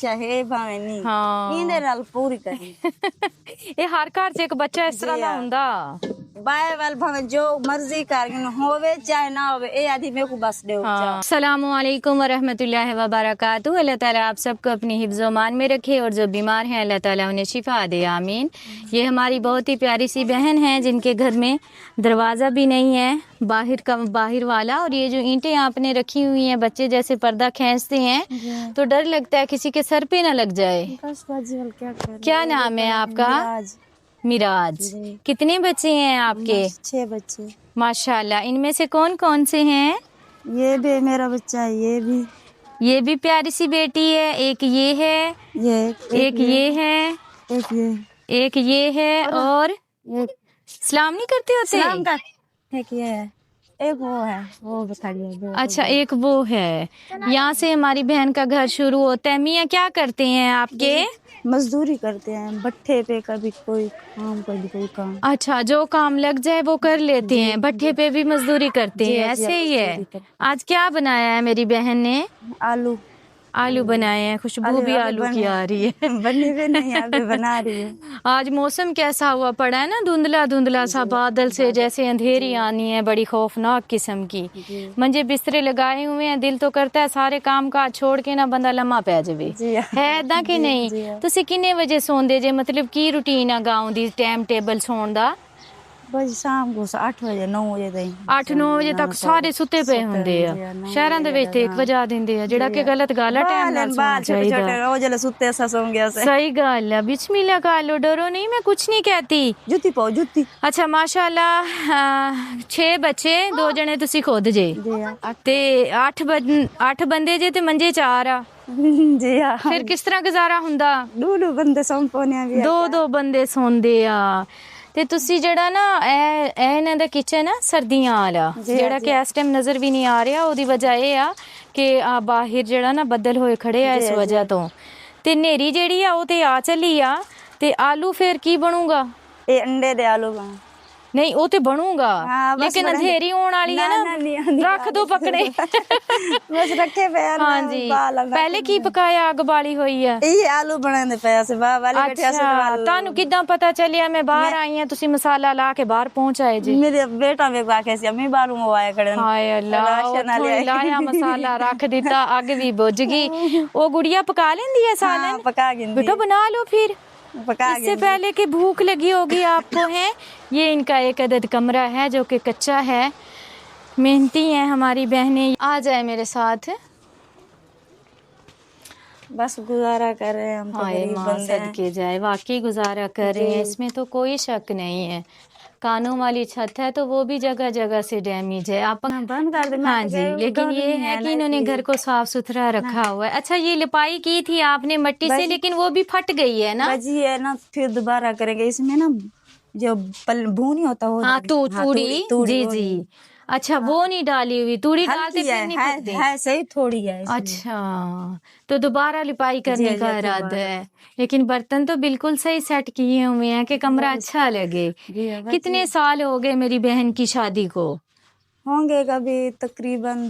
ਚਾਹੇ ਭਾਵੇਂ ਨਹੀਂ ਹਾਂ ਇਹਦੇ ਨਾਲ ਪੂਰੀ ਕਰਨੀ ਇਹ ਹਰ ਘਰ 'ਚ ਇੱਕ ਬੱਚਾ ਇਸ ਤਰ੍ਹਾਂ ਦਾ ਹੁੰਦਾ ਬਾਏ ਵਾਲ ਭਾਵੇਂ ਜੋ ਮਰਜ਼ੀ ਕਰਨ ਹੋਵੇ ਚਾहे ना होवे ए आदि मेरे को बस दे अस्सलामु अलैकुम वरहमतुल्लाहि वबरकातुहू। अल्लाह ताला आप सबको अपनी हिफ्ज़ मान में रखे और जो बीमार हैं अल्लाह ताला उन्हें शिफा दे, आमीन। ये हमारी बहुत ही प्यारी सी बहन है जिनके घर में दरवाज़ा भी नहीं है बाहर वाला, और ये जो ईंटें आपने रखी हुई हैं बच्चे जैसे पर्दा खींचते हैं तो डर लगता है किसी के सर पे ना लग जाए। क्या नाम है आपका? मिराज। कितने बच्चे हैं आपके? 6 बच्चे माशाल्लाह। इनमें से कौन कौन से हैं? ये भी मेरा बच्चा है, ये भी प्यारी सी बेटी है, एक ये है, एक ये है, एक ये है, और सलाम नहीं करते होते? सलाम का एक ये है, एक वो है, वो बताइए। अच्छा, एक वो है। यहाँ से हमारी बहन का घर शुरू होता है। मियाँ क्या करते हैं आपके? मजदूरी करते हैं भट्ठे पे, कभी कोई काम कभी कोई काम। अच्छा, जो काम लग जाए वो कर लेते हैं, भट्ठे पे भी मजदूरी करते हैं। ऐसे ही है। आज क्या बनाया है मेरी बहन ने? आलू बनाए हैं। खुशबू भी आलू की आ रही है। बनी भी नहीं, अभी बना रही है। आज मौसम कैसा हुआ पड़ा है ना, धुंधला धुंधला सा, बादल से जैसे अंधेरी आनी है, बड़ी खौफनाक किस्म की। मंजे बिस्तरे लगाए हुए हैं, दिल तो करता है सारे काम काज छोड़ के ना बंदा लम्हा पै जावे, है ऐदा कि नहीं? तुसी किन्ने बजे सोंदे जे? मतलब की रूटीन है गाँव दी, टाइम टेबल सोण दा? बस शाम को 8 बजे 9 बजे ताईं 8-9 ਵਜੇ ਤੱਕ ਸਾਰੇ ਸੁੱਤੇ ਪਏ ਹੁੰਦੇ ਆ। ਸ਼ਹਿਰਾਂ ਦੇ ਵਿੱਚ ਤੇ 1 ਵਜਾ ਦਿੰਦੇ ਆ, ਜਿਹੜਾ ਕਿ ਗਲਤ ਗੱਲ ਆ। ਟਾਈਮ ਨਾਲ ਸੌਣਾ ਚਾਹੀਦਾ। ਉਹ ਜਿਹੜੇ ਸੁੱਤੇ ਸਾ ਸੌਂ ਗਿਆ ਸੇ। सही गल है। बिस्मिल्लाह कर लो, डरो नहीं, मैं कुछ नहीं कहती। जुत्ती पाओ जुत्ती। अच्छा माशाल्लाह, 6 बच्चे, 2 जने तुसी खुद जे ते 8 ਬੰਦੇ ਜੇ ਤੇ ਮੰਜੇ 4 ਆ जी हाँ। फिर किस तरह गुजारा हुंदा? 2 बंदे सौं पोने भी 2 ਬੰਦੇ ਸੌਂਦੇ ਆ। ਤੇ ਤੁਸੀਂ ਜਿਹੜਾ ਨਾ ਇਹ ਇਹਨਾਂ ਦਾ ਕਿਚਨ ਆ ਸਰਦੀਆਂ ਵਾਲਾ, ਜਿਹੜਾ ਕਿ ਇਸ ਟਾਈਮ ਨਜ਼ਰ ਵੀ ਨਹੀਂ ਆ ਰਿਹਾ। ਉਹਦੀ ਵਜ੍ਹਾ ਇਹ ਆ ਕਿ ਆ ਬਾਹਰ ਜਿਹੜਾ ਨਾ ਬੱਦਲ ਹੋਏ ਖੜੇ ਆ, ਇਸ ਵਜ੍ਹਾ ਤੋਂ। ਤੇ ਹਨੇਰੀ ਜਿਹੜੀ ਆ ਉਹ ਤੇ ਆ ਚੱਲੀ ਆ। ਤੇ ਆਲੂ ਫਿਰ ਕੀ ਬਣੂਗਾ? ਇਹ ਅੰਡੇ ਦੇ ਆਲੂ ਬਣ नहीं वो तो बनूंगा, लेकिन अंधेरी होने वाली है ना, रख दो पकड़े। बस रखे पे। हाँ जी, पहले की पकाया? अग बाली हुई है। ये आलू बनाने पे से वाले बैठे से। तानू किदां पता चलिया मैं बाहर आई हां, तुसी मसाला ला के बाहर पहुंचाए जी? मेरे बेटा में आके सी अम्मी बाहरों वो आया खड़े। हाय अल्लाह, लाया मसाला रख दिता, अग भी बुझ गई। वो गुड़िया पका लेंदी है सालन? पका गिंदी। बेटा बना लो फिर, इससे पहले कि भूख लगी होगी आपको। है ये इनका एक अदद कमरा है जो कि कच्चा है। मेहनती हैं हमारी बहनें। आ जाए मेरे साथ, बस गुजारा कर रहे हैं हम तो गरीब बंदे हैं। के जाए, वाकई गुजारा कर रहे हैं, इसमें तो कोई शक नहीं है। कानों वाली छत है तो वो भी जगह जगह से डैमेज है। आप बंद कर देना। हाँ जी, लेकिन ये है कि इन्होंने घर को साफ सुथरा रखा हुआ है। अच्छा, ये लिपाई की थी आपने मट्टी से, लेकिन वो भी फट गई है ना? जी है ना, फिर दोबारा करेंगे। इसमें ना जो भूनी होता है, हाँ तूड़ी जी जी। अच्छा, वो नहीं डाली हुई, तूड़ी डालते फिर नहीं फटती है, सही थोड़ी है। अच्छा, तो दोबारा लिपाई करने का इरादा है, लेकिन बर्तन तो बिल्कुल सही सेट किए हुए हैं कि कमरा अच्छा लगे। कितने साल हो गए मेरी बहन की शादी को? होंगे कभी तकरीबन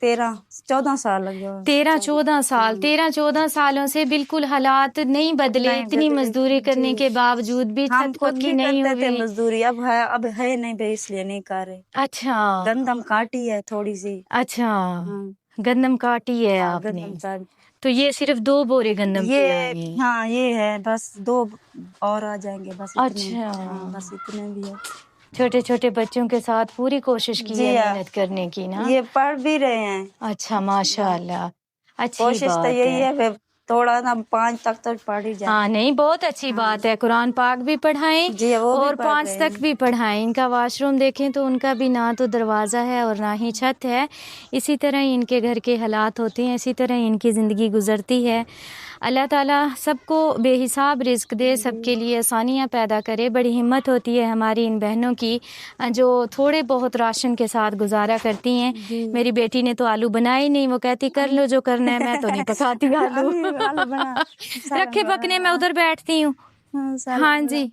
13-14 साल लगे। 13-14 साल। 13-14 सालों से बिल्कुल हालात नहीं बदले, इतनी मजदूरी करने के बावजूद भी छत पक्की नहीं हुई। मजदूरी अब है नहीं भाई, इसलिए नहीं कर रहे। अच्छा, गंदम काटी है थोड़ी सी। अच्छा, गंदम काटी है आपने? तो ये सिर्फ 2 बोरे गंदम ये की? हाँ ये है, बस 2 और आ जाएंगे बस। अच्छा, बस इतने भी है। छोटे छोटे बच्चों के साथ पूरी कोशिश की है मेहनत करने की ना? ये पढ़ भी रहे हैं। अच्छा माशाल्लाह, अच्छी कोशिश तो यही है, थोड़ा ना 5 तक तो पढ़ ही जाए। हाँ नहीं, बहुत अच्छी बात है। कुरान पाक भी पढ़ाएं और 5 तक भी पढ़ाएं। इनका वॉशरूम देखें तो उनका भी ना तो दरवाज़ा है और ना ही छत है। इसी तरह इनके घर के हालात होते हैं, इसी तरह इनकी ज़िंदगी गुजरती है। अल्लाह ताला सबको बेहिसाब रिज़्क दे, सबके लिए आसानियाँ पैदा करे। बड़ी हिम्मत होती है हमारी इन बहनों की जो थोड़े बहुत राशन के साथ गुजारा करती हैं। मेरी बेटी ने तो आलू बनाए ही नहीं, वो कहती कर लो जो करना है, मैं तो नहीं पकाती आलू। रखे पकने मैं उधर बैठती हूँ। हाँ जी,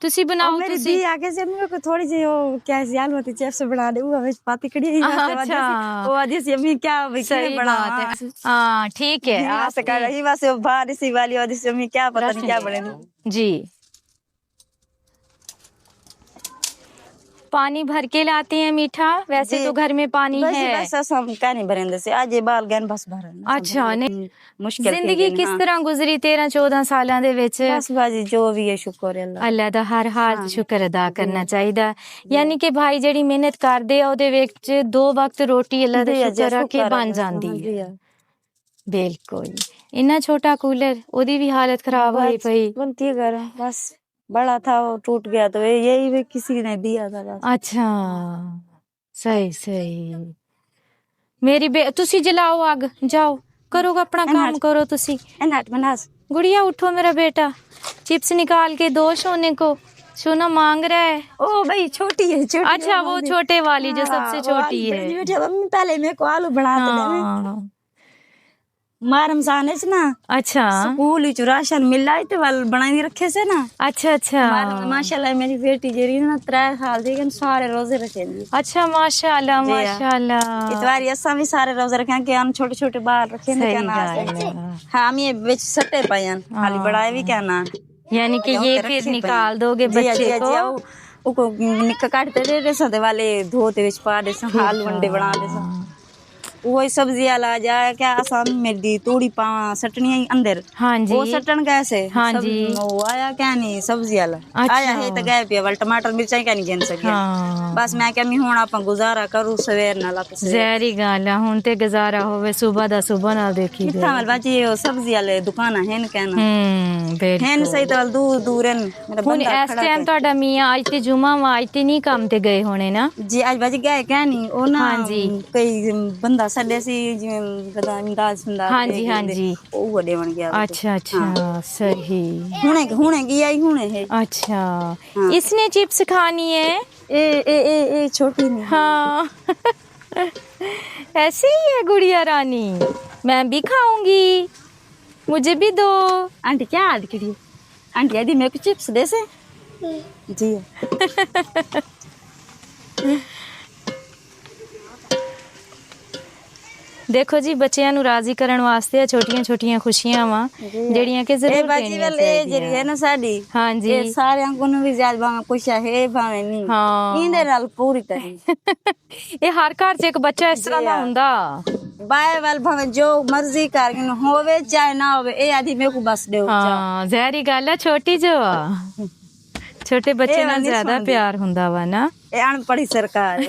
ਤੁਸੀਂ ਬਣਾਓ मेरी ਤੁਸੀਂ दी आके से मेरे को थोड़ी सी वो क्या सियाल होती चिप्स बना दे वो हमें पाती कड़ी अच्छा। वो आदि से अम्मी क्या सही बात है हाँ ठीक है यहाँ से कर रही बस बाहर इसी वाली आदि से अम्मी क्या पता नहीं क्या बनेगी जी पानी भर के लाते हैं मीठा वैसे तो घर में पानी है बस हम क्या नहीं भरेंगे से आज ये बाल गैन बस भरन अच्छा नहीं मुश्किल जिंदगी किस तरह गुजरी 13-14 ਸਾਲਾਂ ਦੇ ਵਿੱਚ बस बाजी जो भी है शुक्र है अल्लाह ਅੱਲਾ ਦਾ ਹਰ ਹਾਲ ਸ਼ੁਕਰ ਅਦਾ ਕਰਨਾ ਚਾਹੀਦਾ ਯਾਨੀ ਕਿ ਭਾਈ ਜਿਹੜੀ ਮਿਹਨਤ ਕਰਦੇ ਆ ਉਹਦੇ ਵਿੱਚ 2 ਵਕਤ ਰੋਟੀ ਅੱਲਾ ਦਾ ਸ਼ੁਕਰ ਆ ਕੇ ਬਣ ਜਾਂਦੀ ਹੈ ਬਿਲਕੁਲ ਇੰਨਾ ਛੋਟਾ ਕੂਲਰ ਉਹਦੀ ਵੀ ਹਾਲਤ ਖਰਾਬ ਹੋਈ ਪਈ बनती है बस बड़ा था वो टूट गया तो यही भी किसी ने दिया था बस ਅੱਛਾ ਸਹੀ ਸਹੀ ਮੇਰੀ ਤੁਸੀਂ ਜਲਾਓ ਅੱਗ ਜਾਓ करो अपना काम करो तुसी गुड़िया उठो मेरा बेटा चिप्स निकाल के दो सोने को सोना मांग रहा है ओ भाई छोटी है छोटी अच्छा वो छोटे वाली जो सबसे छोटी है पहले मेरे को आलू बना मार रमजान है ना अच्छा स्कूल राशन मिला है तो वाल बनाई रखे से ना अच्छा अच्छा माशाल्लाह मेरी बेटी जेरी ना 3 साल दी सारे रोजे रखे अच्छा माशाल्लाह माशाल्लाह इतवारी असा भी सारे रोजे रखे कि हम छोटे छोटे बाल रखे हाँ हम ये बेच सटे पायन खाली बढ़ाए भी क्या ना यानी कि ये फिर निकाल दोगे बच्चे को निक्का काटते दे रहे वाले धोते विच पा दे आलू अंडे बना दे वही सब्जी ला जाए क्या आसान मेरी तोड़ी पा सटनी अंदर हाँ जी वो सटन कैसे हाँ जी वो आया क्या नहीं सब्जी वाला आया है तो गए पिया वाल टमाटर मिर्चा क्या नहीं गिन सके हाँ बस मैं क्या हूं आप गुजारा करूं सवेर नाल जहरी गल है हुन ते गुजारा होवे सुबह दा सुबह ना देखी किथा वाल बाजी सब्जी वाले दुकान है कहना बिल्कुल सही तो दूर दूर है मेरा हुन इस टाइम ਤੁਹਾਡਾ ਮੀਆਂ ਅੱਜ ਤੇ ਜੁਮਾ ਵਾ ਅੱਜ ਤੇ ਨਹੀਂ ਕੰਮ ਤੇ ਗਏ ਹੋਣੇ ਨਾ जी आज बाजी गए क्या नहीं ओ ना हाँ जी कई बंदा ਸਾਡੇ ਸੀ ਜਿਵੇਂ ਗਦਾਮੀ ਦਾ ਸੰਦਾ ਹਾਂਜੀ ਹਾਂਜੀ ਉਹ ਵੱਡੇ ਬਣ ਗਿਆ अच्छा अच्छा सही ਹੁਣੇ ਗਿਆ ਹੀ ਹੁਣੇ ਹੈ अच्छा इसने चिप्स खानी है ए छोटी नहीं हाँ ऐसे ही है गुड़िया रानी मैं भी खाऊंगी मुझे भी दो आंटी क्या याद करिए आंटी यदि मेरे को चिप्स दे से जी देखो जी बच्चों ਨੂੰ ਰਾਜ਼ੀ ਕਰਨ ਵਾਸਤੇ ਛੋਟੀਆਂ ਛੋਟੀਆਂ ਖੁਸ਼ੀਆਂ ਵਾ ਜਿਹੜੀਆਂ ਕਿ ਜ਼ਰੂਰ ਦੇਣੀਆਂ ਚਾਹੀਦੀਆਂ ਜਿਹੜੀ ਹੈ ਨਾ ਸਾਡੀ ਹਾਂਜੀ ਇਹ ਸਾਰਿਆਂ ਨੂੰ ਵੀ ਜ਼ਿਆਦਾ ਭਾਵੇਂ ਕੁਛ ਹੈ ਭਾਵੇਂ ਨਹੀਂ ਇਹਦੇ ਨਾਲ ਪੂਰੀ ਤਰ੍ਹਾਂ ਇਹ ਹਰ ਘਰ 'ਚ ਇੱਕ ਬੱਚਾ ਇਸ ਤਰ੍ਹਾਂ ਦਾ ਹੁੰਦਾ ਬਾਏ ਵਾਲ ਭਾਵੇਂ ਜੋ ਮਰਜ਼ੀ ਕਰਕੇ ਹੋਵੇ ਚਾਹੇ ਨਾ ਹੋਵੇ ਇਹ ਆਦੀ ਮੇਰੇ ਕੋ ਬਸ ਦਿਓ ਹਾਂ ਜ਼ਹਿਰੀ ਗੱਲ ਹੈ ਛੋਟੀ ਜੋ ਆ छोटे बच्चे ਨਾਲ ज्यादा प्यार ਹੁੰਦਾ ਵਾ ਨਾ ਇਹ ਅਨਪੜ੍ਹੀ ਸਰਕਾਰ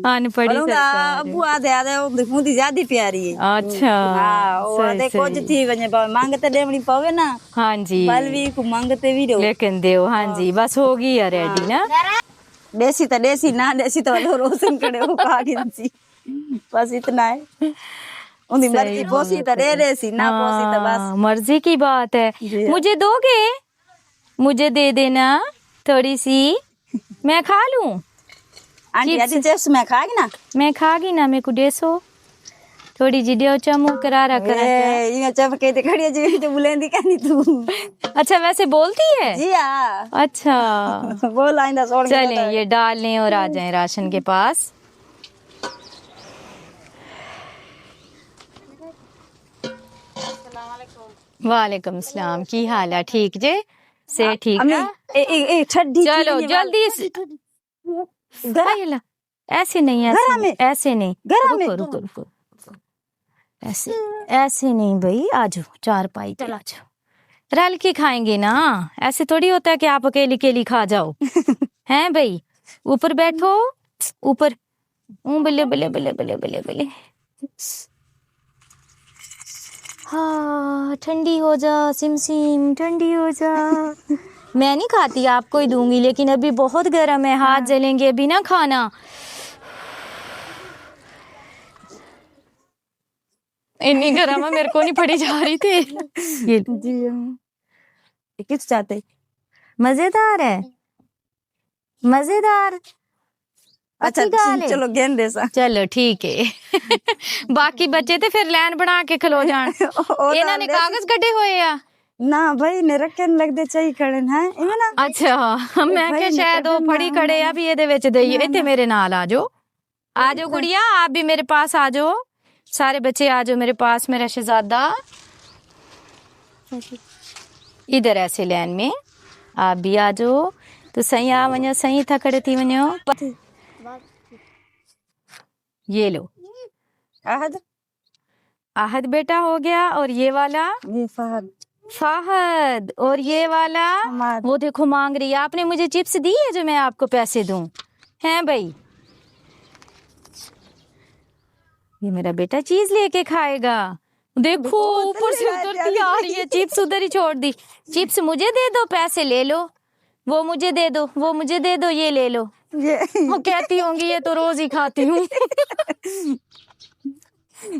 ਅਨਪੜ੍ਹੀ ਸਰਕਾਰ ਅਬੂ ਆਦੇ ਉਹਦੀ ਹੁੰਦੀ ਜ਼ਿਆਦੀ ਪਿਆਰੀ ਹੈ ਅੱਛਾ ਹਾਂ ਉਹ ਆਦੇ ਕੁਝ ਥੀ ਵਜੇ ਮੰਗ ਤੇ ਦੇਵਣੀ ਪਵੇ ਨਾ ਹਾਂਜੀ ਬਲ ਵੀ ਕੋ ਮੰਗ ਤੇ ਵੀ ਦਿਓ ਲੇਕਿਨ ਦਿਓ ਹਾਂਜੀ ਬਸ ਹੋ ਗਈ ਆ ਰੈਡੀ ਨਾ देसी तो देसी ना देसी तो रोशन करे वो कागिंसी बस इतना है उनकी मर्जी पोसी तो दे रहे सी ना पोसी तो बस मर्जी की बात है मुझे दोगे मुझे दे देना थोड़ी सी मैं खा लूं आंटी आजी चिप्स मैं खागी ना मैं खागी ना मेरे को डेसो थोड़ी जी दियो चमू करारा करा ये चमके ते खड़ी जी तो बुलेंदी कहनी तू अच्छा वैसे बोलती है जी हां अच्छा बोल आइंदा छोड़ चलें ये डाल लें और आ जाएं राशन के पास वालेकुम सलाम की हाल है ठीक जे से ठीक है ए ठड्डी चलो जल्दी से ऐसे नहीं ऐसे नहीं रुको रुको ऐसे ऐसे नहीं भाई आ जाओ चार पाई चला जाओ रल के खाएंगे ना ऐसे थोड़ी होता है कि आप अकेली अकेली खा जाओ हैं भाई ऊपर बैठो ऊपर बल्ले बल्ले बल्ले बल्ले बल्ले बल्ले हाँ ठंडी हो जा सिम सिम ठंडी हो जा मैं नहीं खाती आपको ही दूंगी लेकिन अभी बहुत गर्म है हाथ जलेंगे अभी ना खाना इतनी गर्म है मेरे को नहीं पड़ी जा रही थी ये जी किस चाहते मजेदार है मजेदार अच्छा चलो गेंदे सा चलो ठीक है बाकी बच्चे ते फिर लाइन बना के खलो जान इन्हां ने कागज कड्डे होए आ ना भाई ने रखे न लगदे चाही खड़े हैं इਵੇਂ ना। अच्छा मैं क्या शायद वो फड़ी खड़े आ भी ਇਹਦੇ ਵਿੱਚ ਦਈਏ ਇੱਥੇ ਮੇਰੇ ਨਾਲ आ जाओ गुड़िया आप भी मेरे पास आ जाओ सारे बच्चे आ जाओ मेरे पास मेरा शहजादा इधर ऐसे लाइन में आप भी आ जाओ तो सही आ वञो सही था खड़े थी वञो ये लो आहद आहद बेटा हो गया और ये वाला ये फहद फाहद और ये वाला वो देखो मांग रही है आपने मुझे चिप्स दी है जो मैं आपको पैसे दूं हैं भाई ये मेरा बेटा चीज लेके खाएगा देखो ऊपर से उतरती आ रही है चिप्स उधर ही छोड़ दी चिप्स मुझे दे दो पैसे ले लो वो मुझे दे दो वो मुझे दे दो ये ले लो वो कहती होंगी ये तो रोज ही खाती हूँ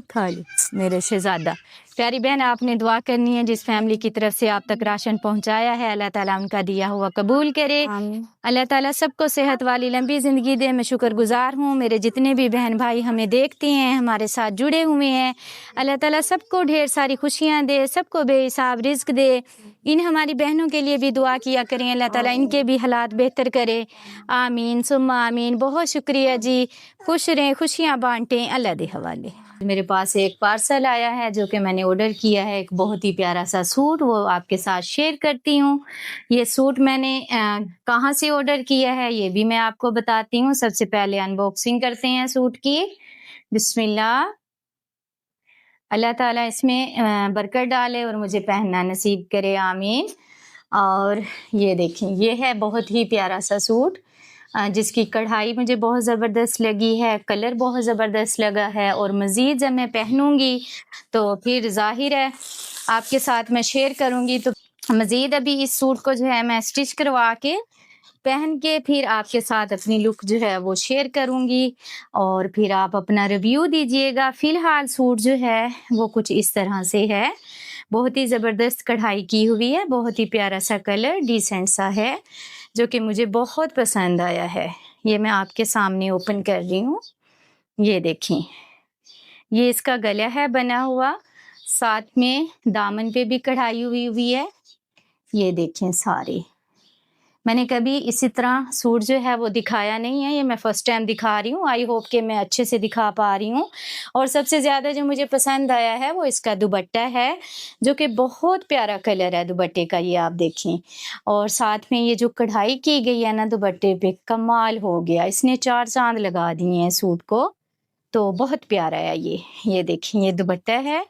खा ली मेरे शहजादा प्यारी बहन आपने दुआ करनी है जिस फैमिली की तरफ से आप तक राशन पहुंचाया है अल्लाह ताला उनका दिया हुआ कबूल करे अल्लाह ताला सबको सेहत वाली लंबी ज़िंदगी दे मैं शुक्रगुजार हूँ मेरे जितने भी बहन भाई हमें देखते हैं हमारे साथ जुड़े हुए हैं अल्लाह ताला सबको ढेर सारी खुशियाँ दे सबको बेहिसाब रिज्क दे इन हमारी बहनों के लिए भी दुआ किया करें अल्लाह ताला इनके भी हालात बेहतर करे आमीन सुम्मा आमीन बहुत शुक्रिया जी खुश रहें खुशियाँ बांटें अल्लाह दे हवाले मेरे पास एक पार्सल आया है जो कि मैंने ऑर्डर किया है एक बहुत ही प्यारा सा सूट वो आपके साथ शेयर करती हूँ ये सूट मैंने कहाँ से ऑर्डर किया है ये भी मैं आपको बताती हूँ सबसे पहले अनबॉक्सिंग करते हैं सूट की बिस्मिल्लाह अल्लाह ताला इसमें बरकत डाले और मुझे पहनना नसीब करे आमीन और ये देखें ये है बहुत ही प्यारा सा सूट जिसकी कढ़ाई मुझे बहुत ज़बरदस्त लगी है कलर बहुत ज़बरदस्त लगा है और मज़ीद जब मैं पहनूंगी तो फिर ज़ाहिर है आपके साथ मैं शेयर करूंगी तो मज़ीद अभी इस सूट को जो है मैं स्टिच करवा के पहन के फिर आपके साथ अपनी लुक जो है वो शेयर करूंगी और फिर आप अपना रिव्यू दीजिएगा फ़िलहाल सूट जो है वो कुछ इस तरह से है बहुत ही ज़बरदस्त कढ़ाई की हुई है बहुत ही प्यारा सा कलर डिसेंट सा है जो कि मुझे बहुत पसंद आया है ये मैं आपके सामने ओपन कर रही हूँ ये देखें ये इसका गला है बना हुआ साथ में दामन पे भी कढ़ाई हुई है ये देखें सारे मैंने कभी इसी तरह सूट जो है वो दिखाया नहीं है ये मैं फ़र्स्ट टाइम दिखा रही हूँ आई होप कि मैं अच्छे से दिखा पा रही हूँ और सबसे ज़्यादा जो मुझे पसंद आया है वो इसका दुपट्टा है जो कि बहुत प्यारा कलर है दुपट्टे का ये आप देखें और साथ में ये जो कढ़ाई की गई है ना दुपट्टे पे कमाल हो गया इसने 4 चांद लगा दिए हैं सूट को तो बहुत प्यारा है ये देखें ये दुपट्टा है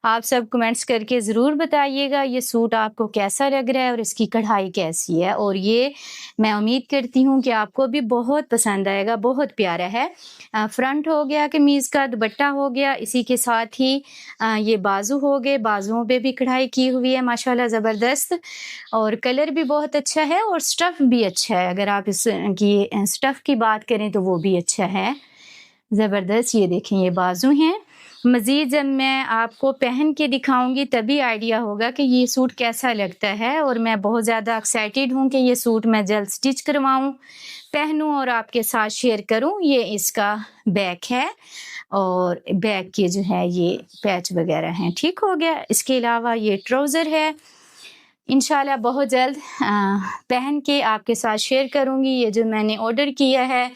आप सब कमेंट्स करके ज़रूर बताइएगा ये सूट आपको कैसा लग रहा है और इसकी कढ़ाई कैसी है और ये मैं उम्मीद करती हूँ कि आपको भी बहुत पसंद आएगा बहुत प्यारा है फ्रंट हो गया कमीज़ का दुपट्टा हो गया इसी के साथ ही ये बाजू हो गए बाजुओं पे भी कढ़ाई की हुई है माशाल्लाह ज़बरदस्त और कलर भी बहुत अच्छा है और स्टफ़ भी अच्छा है अगर आप इसकी स्टफ़ की बात करें तो वो भी अच्छा है ज़बरदस्त ये देखें ये बाजू हैं मज़ीद जब मैं आपको पहन के दिखाऊंगी तभी आइडिया होगा कि ये सूट कैसा लगता है और मैं बहुत ज़्यादा एक्साइटेड हूँ कि ये सूट मैं जल्द स्टिच करवाऊँ पहनूँ और आपके साथ शेयर करूँ ये इसका बैक है और बैक के जो है ये पैच वगैरह हैं ठीक हो गया इसके अलावा ये ट्राउज़र है इंशाल्लाह बहुत जल्द पहन के आपके साथ शेयर करूँगी ये जो मैंने ऑर्डर किया है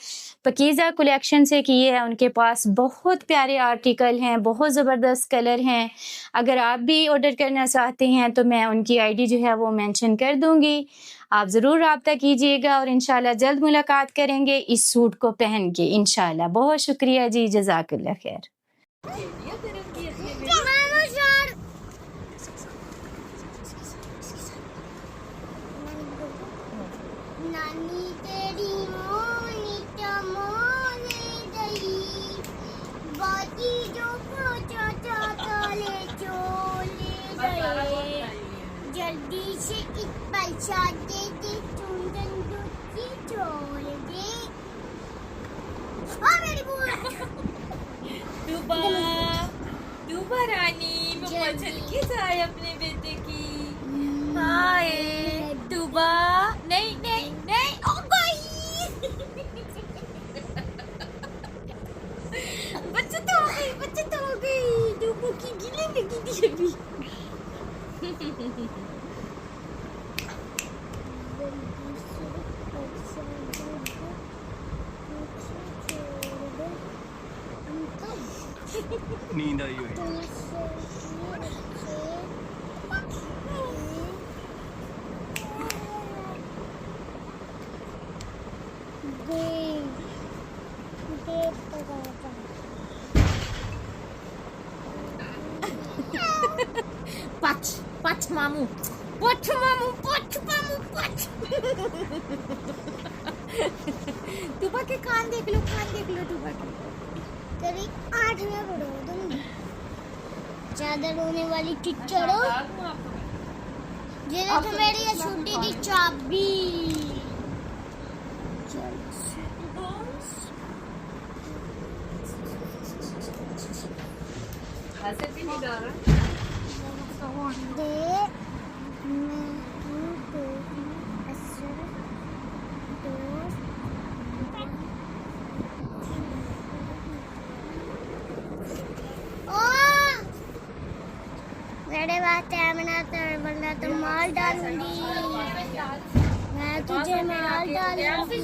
पकीज़ा कलेक्शन से किए हैं उनके पास बहुत प्यारे आर्टिकल हैं बहुत ज़बरदस्त कलर हैं अगर आप भी ऑर्डर करना चाहते हैं तो मैं उनकी आईडी जो है वो मेंशन कर दूंगी आप ज़रूर रब्ता कीजिएगा और इंशाल्लाह जल्द मुलाकात करेंगे इस सूट को पहन के इंशाल्लाह बहुत शुक्रिया जी जज़ाकल्लाह खैर जल्दी से एक पैसा दे दे चुंदन की छोड़ दे मेरी दुबा रानी मम्मा चल के जाए अपने बेटे की हाय दुबा नहीं नहीं नहीं ओ गई बच्चा तो हो गई दुबा की गिले ये भी नींद आई हुई। पच पच मामू पच मामू पच मामू पच टूपा के कान देख लो टूपा के करीब 8 में पढ़ो तुम ज्यादा रोने वाली टीचर हो जिन्हें तो मेरी ये छुट्टी दी चाबी ऐसे भी नहीं जा रहा दे मैं तो असर दोस्त ओ मेरे बात टाइमना वरना तो माल डालूंगी मैं तुझे माल डालूंगी